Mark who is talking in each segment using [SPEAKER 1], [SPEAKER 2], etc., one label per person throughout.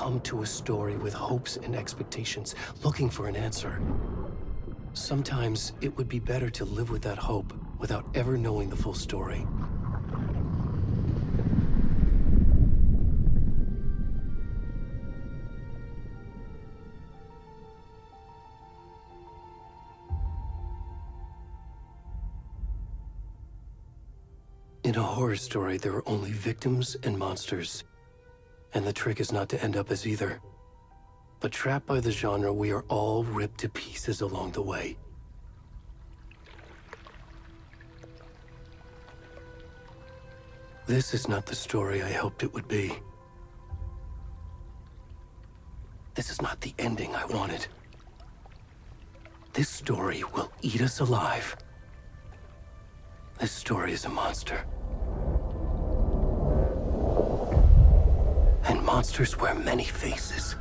[SPEAKER 1] come to a story with hopes and expectations, looking for an answer. Sometimes it would be better to live with that hope without ever knowing the full story. In a horror story, there are only victims and monsters. And the trick is not to end up as either. But trapped by the genre, we are all ripped to pieces along the way. This is not the story I hoped it would be. This is not the ending I wanted. This story will eat us alive. This story is a monster. And monsters wear many faces.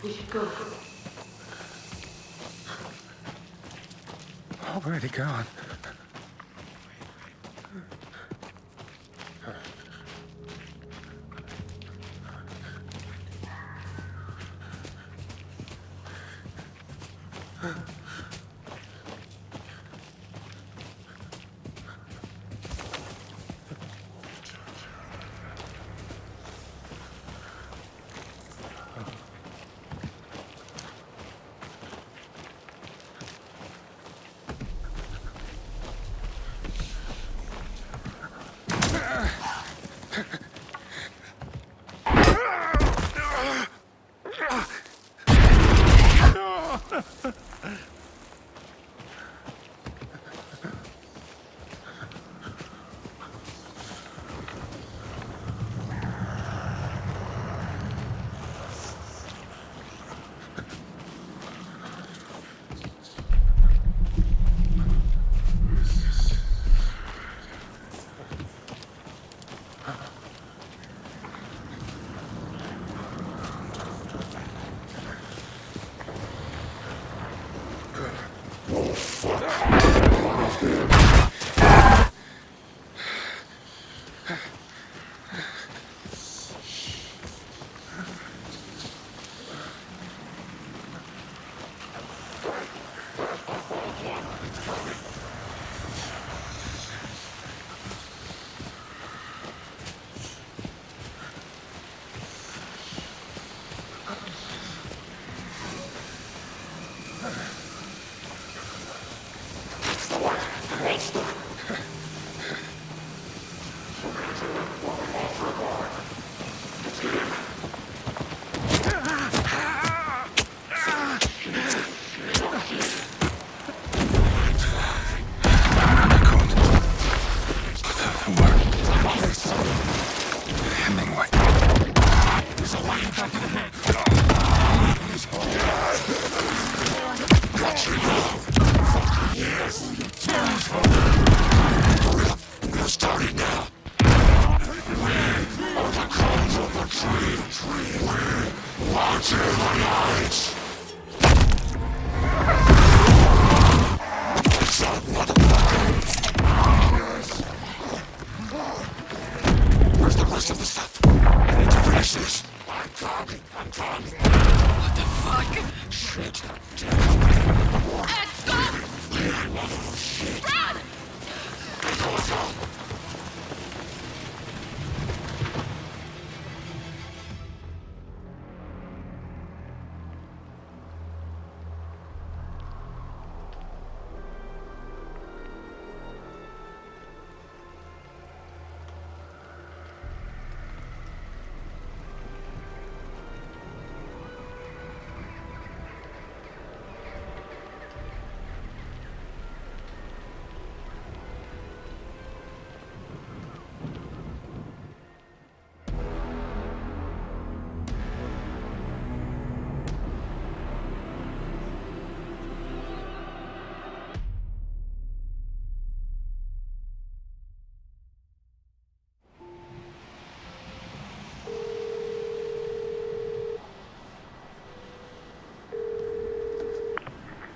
[SPEAKER 2] We should go.
[SPEAKER 3] Already gone.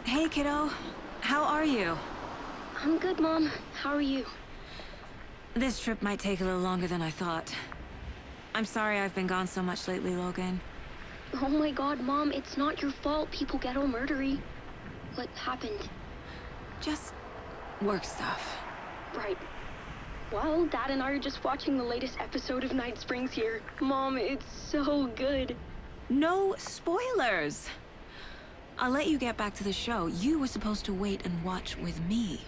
[SPEAKER 3] Hey, kiddo. How are you?
[SPEAKER 4] I'm good, Mom. How are you?
[SPEAKER 3] This trip might take a little longer than I thought. I'm sorry I've been gone so much lately, Logan.
[SPEAKER 4] Oh my god, Mom, it's not your fault people get all murdery. What happened?
[SPEAKER 3] Just work stuff.
[SPEAKER 4] Right. Well, Dad and I are just watching the latest episode of Night Springs here. Mom, it's so good.
[SPEAKER 3] No spoilers! I'll let you get back to the show. You were supposed to wait and watch with me.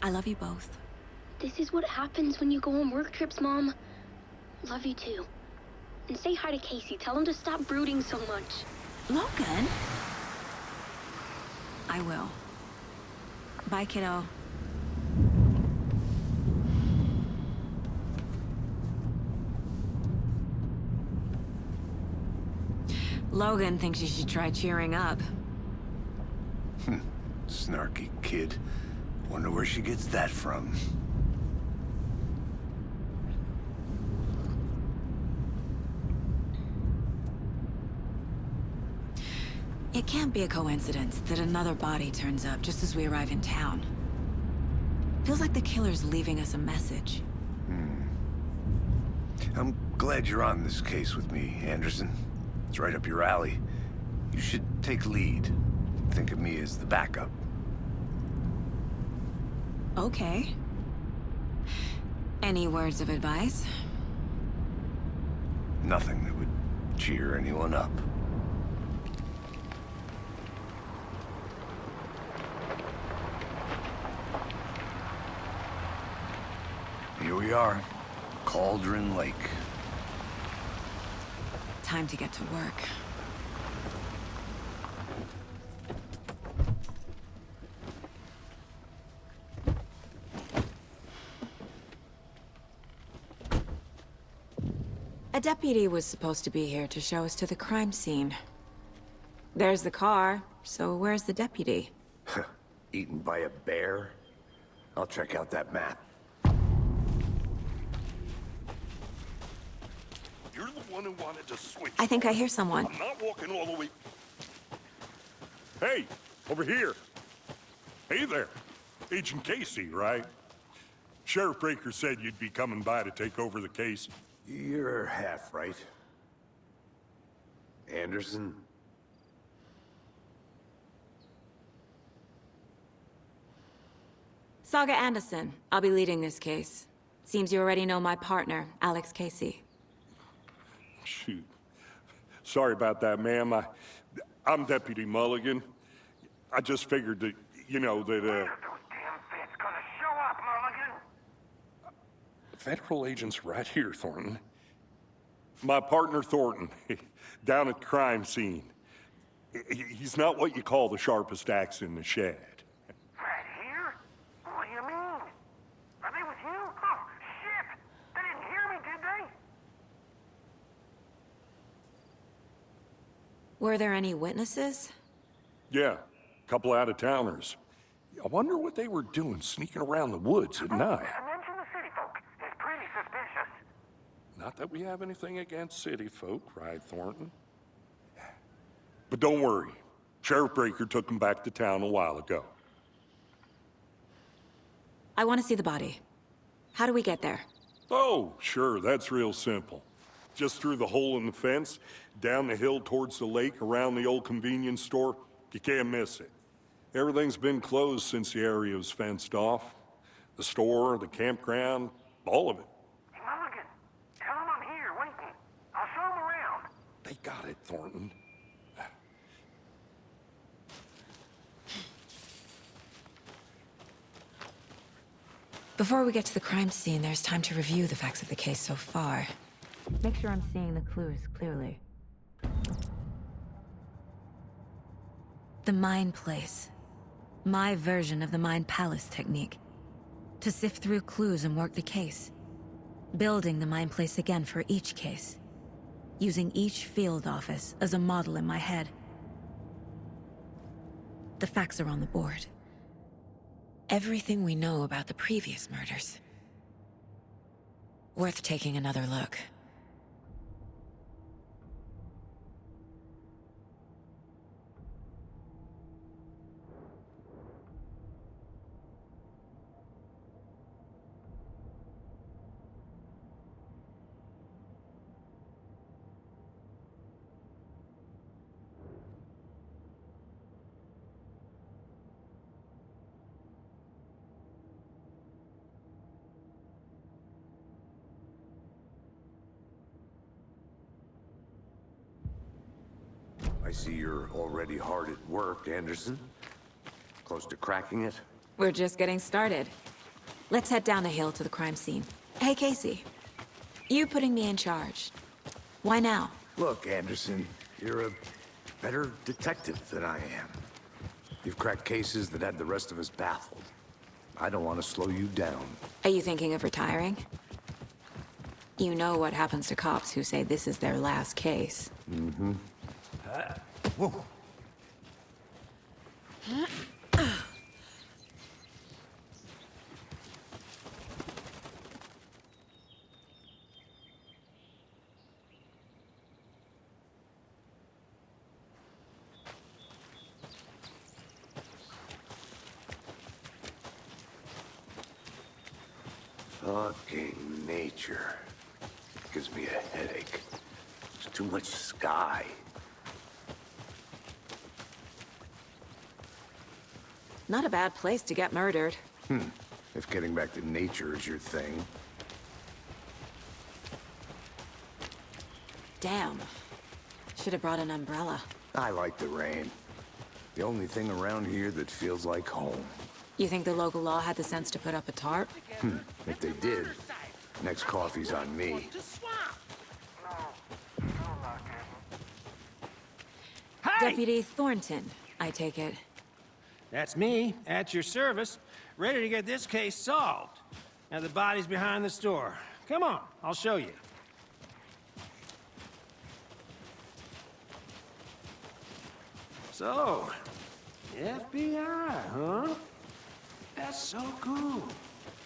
[SPEAKER 3] I love you both.
[SPEAKER 4] This is what happens when you go on work trips, Mom. Love you too. And say hi to Casey. Tell him to stop brooding so much.
[SPEAKER 3] Logan? I will. Bye, kiddo. Logan thinks you should try cheering up.
[SPEAKER 5] Snarky kid. Wonder where she gets that from.
[SPEAKER 3] It can't be a coincidence that another body turns up just as we arrive in town. Feels like the killer's leaving us a message.
[SPEAKER 5] I'm glad you're on this case with me, Anderson. It's right up your alley. You should take lead. Think of me as the backup.
[SPEAKER 3] Okay. Any words of advice?
[SPEAKER 5] Nothing that would cheer anyone up. Here we are, Cauldron Lake.
[SPEAKER 3] Time to get to work. A deputy was supposed to be here to show us to the crime scene. There's the car, so where's the deputy?
[SPEAKER 5] Eaten by a bear? I'll check out that map.
[SPEAKER 6] You're the one who wanted to switch.
[SPEAKER 3] I think I hear someone.
[SPEAKER 6] I'm not walking all the way. Hey, over here. Hey there. Agent Casey, right? Sheriff Breaker said you'd be coming by to take over the case.
[SPEAKER 5] You're half right. Anderson?
[SPEAKER 3] Saga Anderson. I'll be leading this case. Seems you already know my partner, Alex Casey.
[SPEAKER 6] Shoot. Sorry about that, ma'am. I'm Deputy Mulligan. I just figured that, you know, that,
[SPEAKER 7] When are those damn feds gonna show up, Mulligan?
[SPEAKER 6] Federal agent's right here, Thornton. My partner, Thornton, down at the crime scene. He's not what you call the sharpest axe in the shed.
[SPEAKER 7] Right here? What do you mean? Are they with you? Oh, shit! They didn't hear me, did they?
[SPEAKER 3] Were there any witnesses?
[SPEAKER 6] Yeah, a couple out-of-towners. I wonder what they were doing sneaking around the woods at night.
[SPEAKER 7] Mention the city folk. It's pretty suspicious.
[SPEAKER 6] Not that we have anything against city folk, right, Thornton? But don't worry. Sheriff Breaker took them back to town a while ago.
[SPEAKER 3] I want to see the body. How do we get there?
[SPEAKER 6] Oh, sure, that's real simple. Just through the hole in the fence, down the hill towards the lake, around the old convenience store. You can't miss it. Everything's been closed since the area was fenced off. The store, the campground, all of it.
[SPEAKER 7] Hey, Mulligan, tell him I'm here, waiting. I'll show him around.
[SPEAKER 6] They got it, Thornton.
[SPEAKER 3] Before we get to the crime scene, there's time to review the facts of the case so far. Make sure I'm seeing the clues clearly. The Mind Place. My version of the Mind Palace technique. To sift through clues and work the case. Building the Mind Place again for each case. Using each field office as a model in my head. The facts are on the board. Everything we know about the previous murders. Worth taking another look.
[SPEAKER 5] I see you're already hard at work, Anderson. Close to cracking it?
[SPEAKER 3] We're just getting started. Let's head down the hill to the crime scene. Hey, Casey. You putting me in charge. Why now?
[SPEAKER 5] Look, Anderson, you're a better detective than I am. You've cracked cases that had the rest of us baffled. I don't want to slow you down.
[SPEAKER 3] Are you thinking of retiring? You know what happens to cops who say this is their last case.
[SPEAKER 5] Mm-hmm.
[SPEAKER 8] Whoa.
[SPEAKER 5] Fucking nature. Gives me a headache. There's too much sky.
[SPEAKER 3] Not a bad place to get murdered.
[SPEAKER 5] If getting back to nature is your thing.
[SPEAKER 3] Damn. Should have brought an umbrella.
[SPEAKER 5] I like the rain. The only thing around here that feels like home.
[SPEAKER 3] You think the local law had the sense to put up a tarp?
[SPEAKER 5] If they did, next coffee's on me.
[SPEAKER 3] Deputy Thornton, I take it.
[SPEAKER 8] That's me, at your service, ready to get this case solved. Now the body's behind the store. Come on, I'll show you. So, FBI, huh? That's so cool.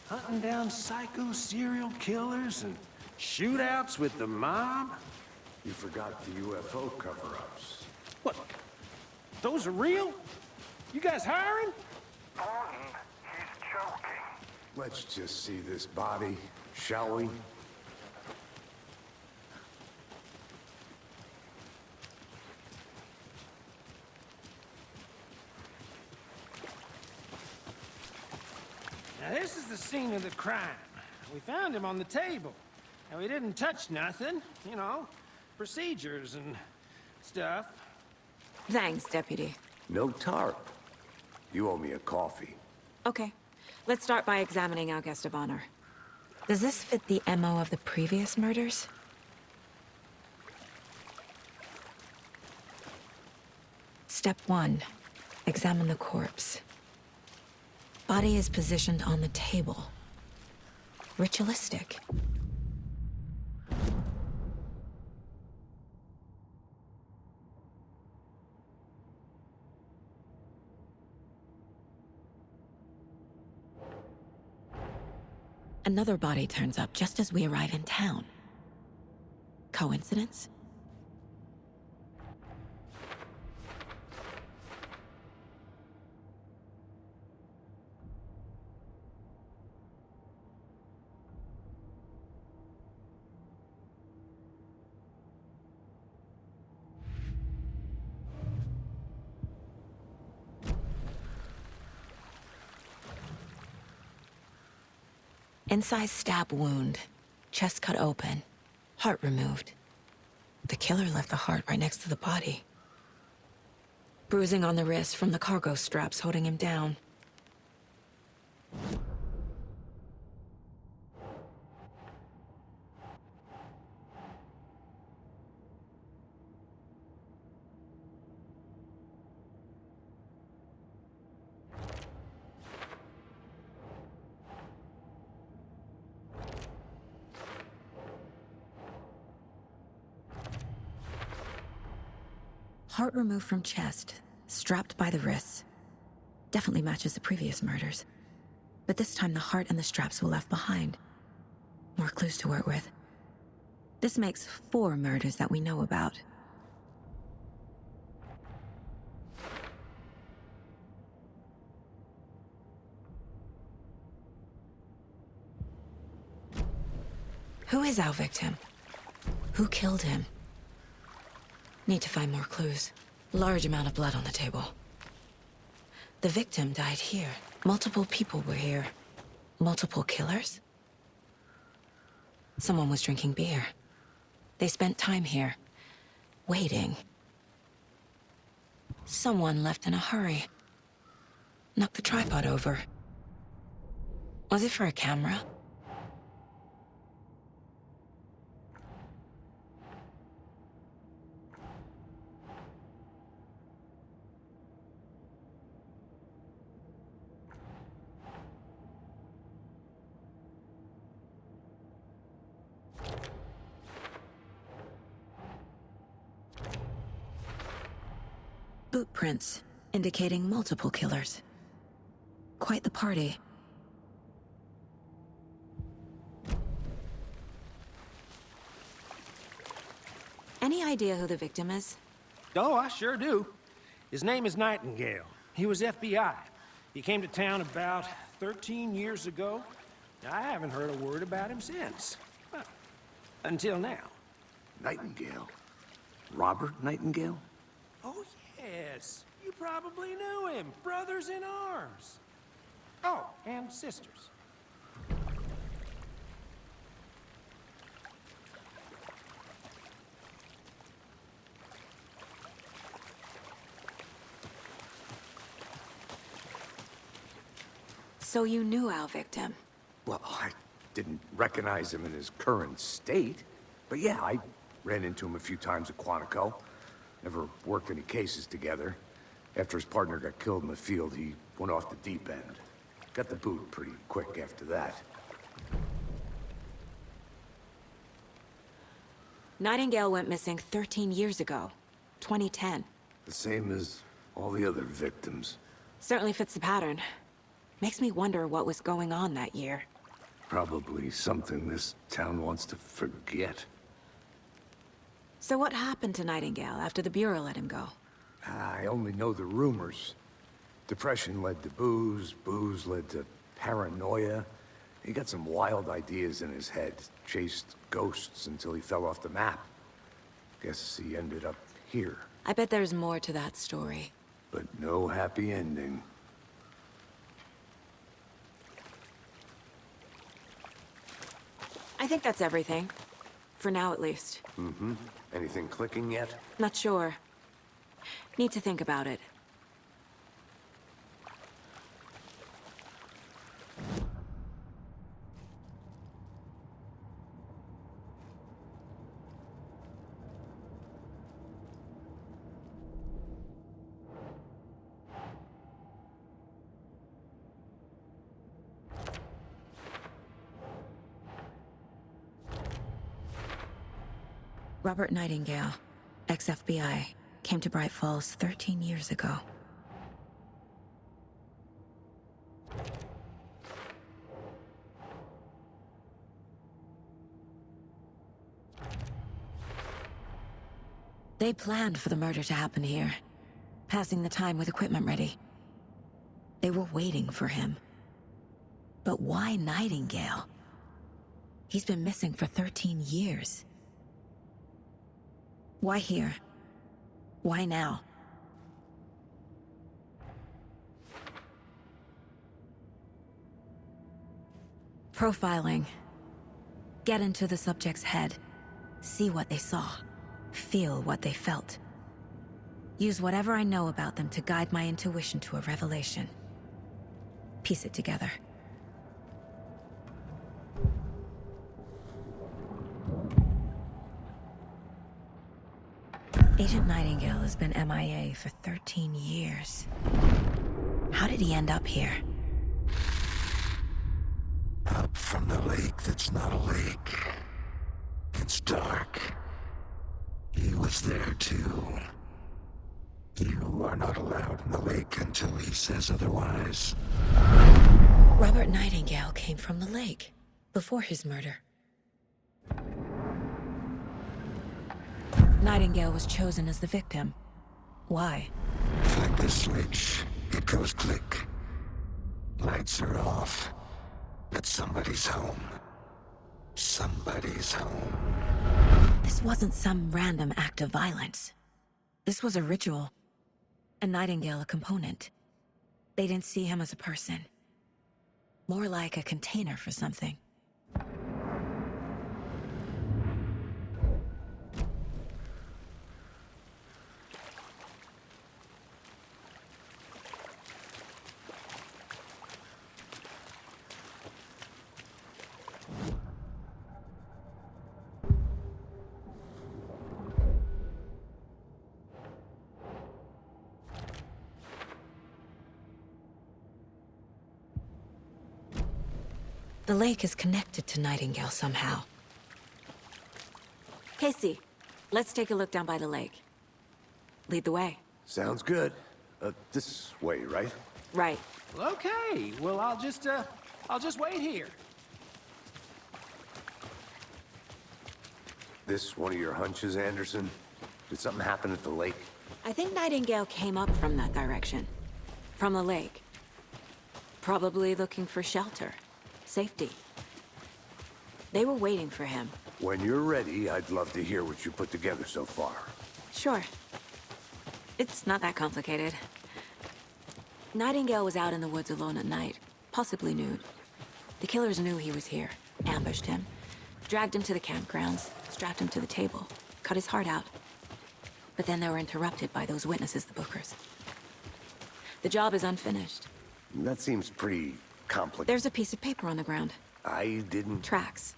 [SPEAKER 8] Hunting down psycho serial killers and shootouts with the mob?
[SPEAKER 5] You forgot the UFO cover-ups.
[SPEAKER 8] What? Those are real? You guys hiring?
[SPEAKER 7] Thornton, he's joking.
[SPEAKER 5] Let's just see this body, shall we?
[SPEAKER 8] Now this is the scene of the crime. We found him on the table. And we didn't touch nothing, you know, procedures and stuff.
[SPEAKER 3] Thanks, Deputy.
[SPEAKER 5] No tarp. You owe me a coffee.
[SPEAKER 3] Okay. Let's start by examining our guest of honor. Does this fit the MO of the previous murders? Step 1. Examine the corpse. Body is positioned on the table. Ritualistic. Another body turns up just as we arrive in town. Coincidence? Incised stab wound. Chest cut open. Heart removed. The killer left the heart right next to the body. Bruising on the wrist from the cargo straps holding him down. Heart removed from chest, strapped by the wrists. Definitely matches the previous murders. But this time the heart and the straps were left behind. More clues to work with. This makes 4 murders that we know about. Who is our victim? Who killed him? Need to find more clues. Large amount of blood on the table. The victim died here. Multiple people were here. Multiple killers? Someone was drinking beer. They spent time here. Waiting. Someone left in a hurry. Knocked the tripod over. Was it for a camera? Boot prints, indicating multiple killers. Quite the party. Any idea who the victim is?
[SPEAKER 8] Oh, I sure do. His name is Nightingale. He was FBI. He came to town about 13 years ago. I haven't heard a word about him since. Well, until now.
[SPEAKER 5] Nightingale? Robert Nightingale?
[SPEAKER 8] Oh, yes. You probably knew him. Brothers in arms. Oh, and sisters.
[SPEAKER 3] So you knew our victim?
[SPEAKER 5] Well, I didn't recognize him in his current state. But yeah, I ran into him a few times at Quantico. Never worked any cases together. After his partner got killed in the field, he went off the deep end. Got the boot pretty quick after that.
[SPEAKER 3] Nightingale went missing 13 years ago. 2010.
[SPEAKER 5] The same as all the other victims.
[SPEAKER 3] Certainly fits the pattern. Makes me wonder what was going on that year.
[SPEAKER 5] Probably something this town wants to forget.
[SPEAKER 3] So what happened to Nightingale after the Bureau let him go?
[SPEAKER 5] I only know the rumors. Depression led to booze, booze led to paranoia. He got some wild ideas in his head, chased ghosts until he fell off the map. Guess he ended up here.
[SPEAKER 3] I bet there's more to that story.
[SPEAKER 5] But no happy ending.
[SPEAKER 3] I think that's everything. For now, at least.
[SPEAKER 5] Mm-hmm. Anything clicking yet?
[SPEAKER 3] Not sure. Need to think about it. Robert Nightingale, ex-FBI, came to Bright Falls 13 years ago. They planned for the murder to happen here, passing the time with equipment ready. They were waiting for him. But why Nightingale? He's been missing for 13 years. Why here? Why now? Profiling. Get into the subject's head. See what they saw. Feel what they felt. Use whatever I know about them to guide my intuition to a revelation. Piece it together. Agent Nightingale has been MIA for 13 years. How did he end up here?
[SPEAKER 9] Up from the lake that's not a lake. It's dark. He was there too. You are not allowed in the lake until he says otherwise.
[SPEAKER 3] Robert Nightingale came from the lake, before his murder. Nightingale was chosen as the victim. Why?
[SPEAKER 9] Flick the switch, it goes click. Lights are off. But somebody's home. Somebody's home.
[SPEAKER 3] This wasn't some random act of violence. This was a ritual. And Nightingale a component. They didn't see him as a person. More like a container for something. The lake is connected to Nightingale somehow. Casey, let's take a look down by the lake. Lead the way.
[SPEAKER 5] Sounds good. This way, right?
[SPEAKER 3] Right.
[SPEAKER 8] Well, okay. Well, I'll just wait here.
[SPEAKER 5] This one of your hunches, Anderson? Did something happen at the lake?
[SPEAKER 3] I think Nightingale came up from that direction. From the lake. Probably looking for shelter. Safety. They were waiting for him.
[SPEAKER 5] When you're ready, I'd love to hear what you put together so far.
[SPEAKER 3] Sure. It's not that complicated. Nightingale was out in the woods alone at night, possibly nude. The killers knew he was here, ambushed him, dragged him to the campgrounds, strapped him to the table, cut his heart out. But then they were interrupted by those witnesses, the Bookers. The job is unfinished.
[SPEAKER 5] That seems pretty complicated.
[SPEAKER 3] There's a piece of paper on the ground.
[SPEAKER 5] I didn't...
[SPEAKER 3] Tracks.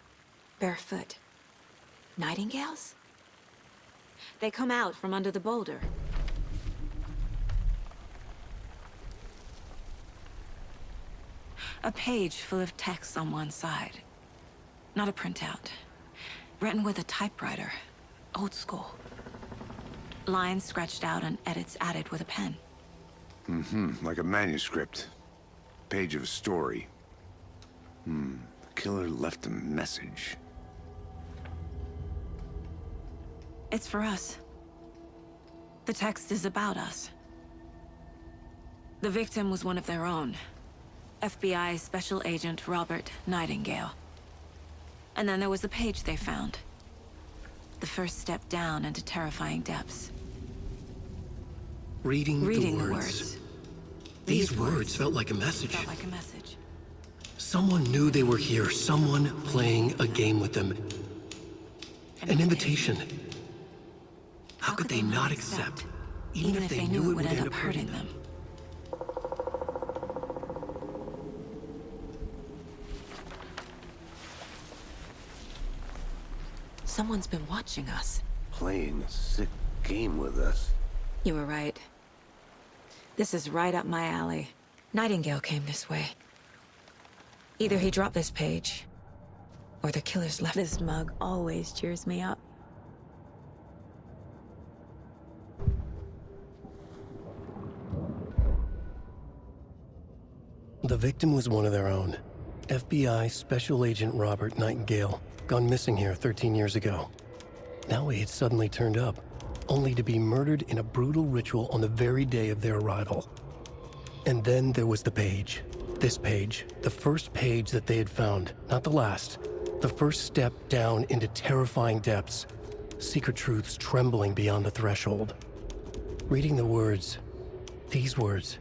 [SPEAKER 3] Barefoot. Nightingales? They come out from under the boulder. A page full of text on one side. Not a printout. Written with a typewriter. Old school. Lines scratched out and edits added with a pen.
[SPEAKER 5] Like a manuscript. Page of a story. The killer left a message.
[SPEAKER 3] It's for us. The text is about us. The victim was one of their own. FBI Special Agent Robert Nightingale. And then there was the page they found. The first step down into terrifying depths.
[SPEAKER 1] Reading
[SPEAKER 3] the words.
[SPEAKER 1] These words felt like a message.
[SPEAKER 3] Felt like a message.
[SPEAKER 1] Someone knew they were here. Someone playing a game with them. An invitation. How could they not accept? Even if they knew it would end up hurting them. Someone's been watching us.
[SPEAKER 5] Playing a sick game with us.
[SPEAKER 3] You were right. This is right up my alley. Nightingale came this way. Either he dropped this page, or the killers left. This mug always cheers me up.
[SPEAKER 1] The victim was one of their own. FBI Special Agent Robert Nightingale, gone missing here 13 years ago. Now he had suddenly turned up, only to be murdered in a brutal ritual on the very day of their arrival. And then there was the page. This page, the first page that they had found, not the last. The first step down into terrifying depths. Secret truths trembling beyond the threshold. Reading the words, these words,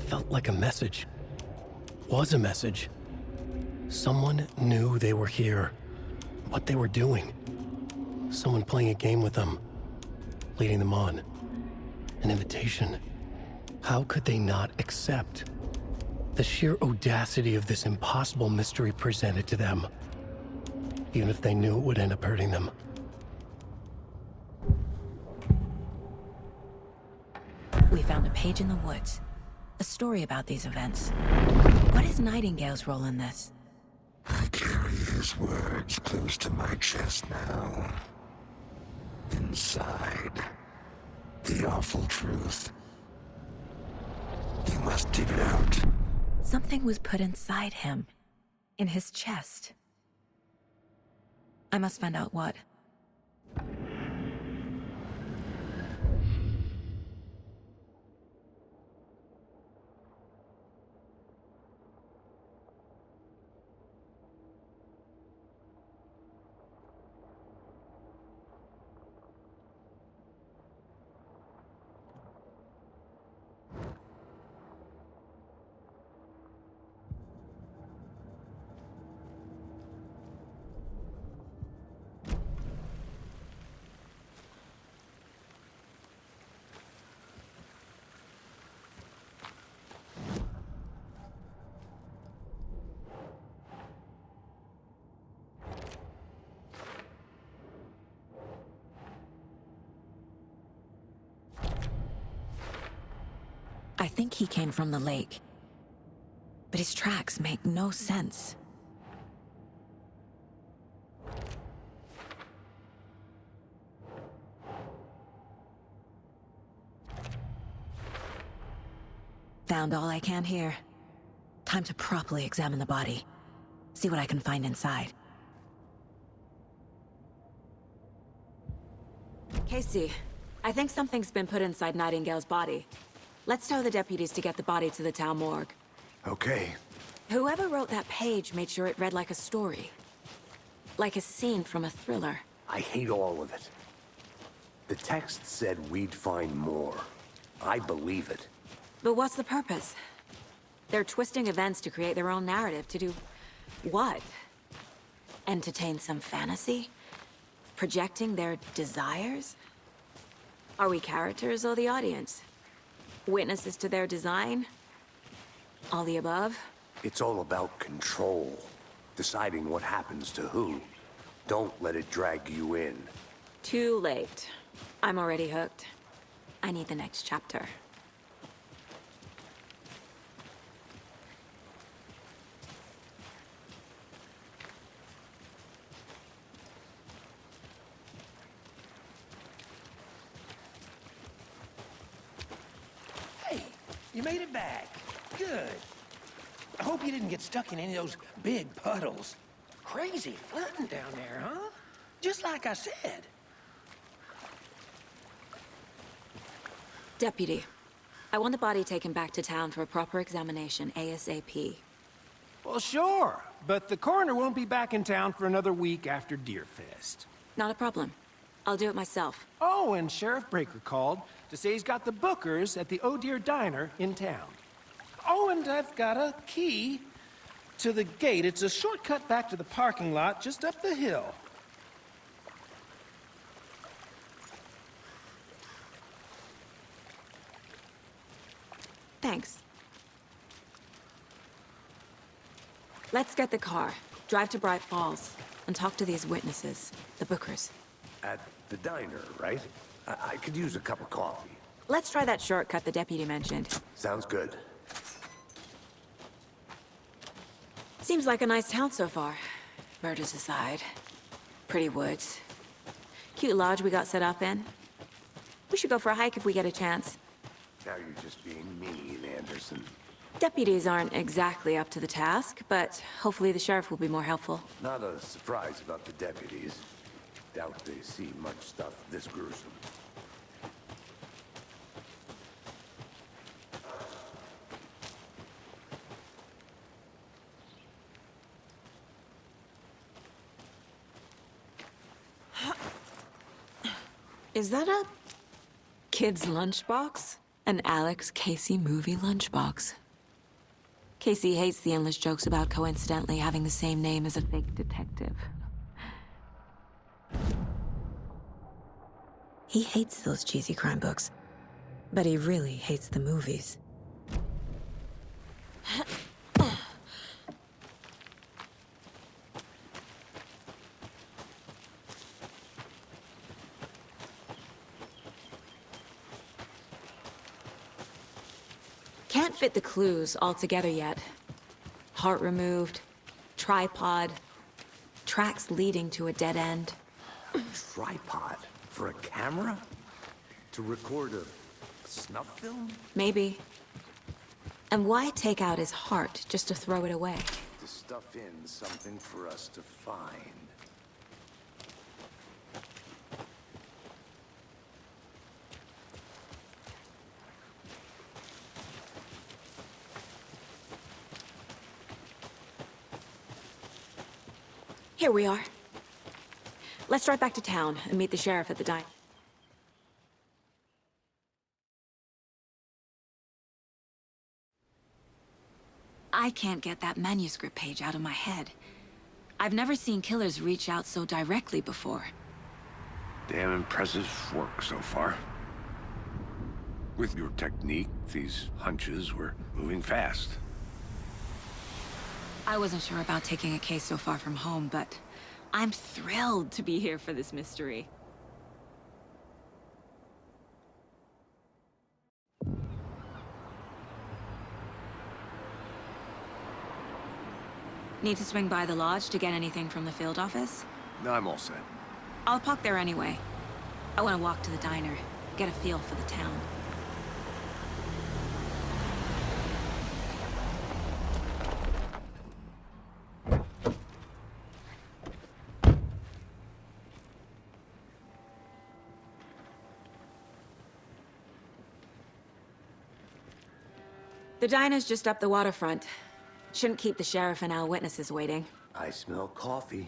[SPEAKER 1] felt like a message. Was a message. Someone knew they were here. What they were doing. Someone playing a game with them. Leading them on. An invitation. How could they not accept? The sheer audacity of this impossible mystery presented to them. Even if they knew it would end up hurting them.
[SPEAKER 3] We found a page in the woods. A story about these events. What is Nightingale's role in this?
[SPEAKER 9] I carry his words close to my chest now. Inside, the awful truth. You must dig it out.
[SPEAKER 3] Something was put inside him. In his chest. I must find out what. I think he came from the lake. But his tracks make no sense. Found all I can here. Time to properly examine the body. See what I can find inside. Casey, I think something's been put inside Nightingale's body. Let's tell the deputies to get the body to the town morgue.
[SPEAKER 5] Okay.
[SPEAKER 3] Whoever wrote that page made sure it read like a story. Like a scene from a thriller.
[SPEAKER 5] I hate all of it. The text said we'd find more. I believe it.
[SPEAKER 3] But what's the purpose? They're twisting events to create their own narrative to do... what? Entertain some fantasy? Projecting their desires? Are we characters or the audience? Witnesses to their design? All the above?
[SPEAKER 5] It's all about control. Deciding what happens to who. Don't let it drag you in.
[SPEAKER 3] Too late. I'm already hooked. I need the next chapter.
[SPEAKER 8] Hey, you made it back. Good. I hope you didn't get stuck in any of those big puddles. Crazy flooding down there, huh? Just like I said.
[SPEAKER 3] Deputy, I want the body taken back to town for a proper examination ASAP.
[SPEAKER 8] Well, sure. But the coroner won't be back in town for another week after Deerfest.
[SPEAKER 3] Not a problem. I'll do it myself.
[SPEAKER 8] Oh, and Sheriff Breaker called to say he's got the bookers at the Oh Dear Diner in town. Oh, and I've got a key to the gate. It's a shortcut back to the parking lot just up the hill.
[SPEAKER 3] Thanks. Let's get the car, drive to Bright Falls, and talk to these witnesses, the bookers.
[SPEAKER 5] At the diner, right? I could use a cup of coffee.
[SPEAKER 3] Let's try that shortcut the deputy mentioned.
[SPEAKER 5] Sounds good.
[SPEAKER 3] Seems like a nice town so far. Murders aside. Pretty woods. Cute lodge we got set up in. We should go for a hike if we get a chance.
[SPEAKER 5] Now you're just being mean, Anderson.
[SPEAKER 3] Deputies aren't exactly up to the task, but hopefully the sheriff will be more helpful.
[SPEAKER 5] Not a surprise about the deputies. Doubt they see much stuff this gruesome.
[SPEAKER 3] Is that a kid's lunchbox? An Alex Casey movie lunchbox. Casey hates the endless jokes about coincidentally having the same name as a fake detective. He hates those cheesy crime books, but he really hates the movies. Can't fit the clues all together yet. Heart removed, tripod, tracks leading to a dead end.
[SPEAKER 5] Tripod? For a camera? To record a snuff film?
[SPEAKER 3] Maybe. And why take out his heart just to throw it away?
[SPEAKER 5] To stuff in something for us to find.
[SPEAKER 3] Here we are. Let's drive back to town and meet the sheriff at the diner. I can't get that manuscript page out of my head. I've never seen killers reach out so directly before.
[SPEAKER 5] Damn impressive work so far. With your technique, these hunches were moving fast.
[SPEAKER 3] I wasn't sure about taking a case so far from home, but I'm thrilled to be here for this mystery. Need to swing by the lodge to get anything from the field office?
[SPEAKER 5] No, I'm all set.
[SPEAKER 3] I'll park there anyway. I want to walk to the diner, get a feel for the town. The diner's just up the waterfront. Shouldn't keep the sheriff and our witnesses waiting.
[SPEAKER 5] I smell coffee.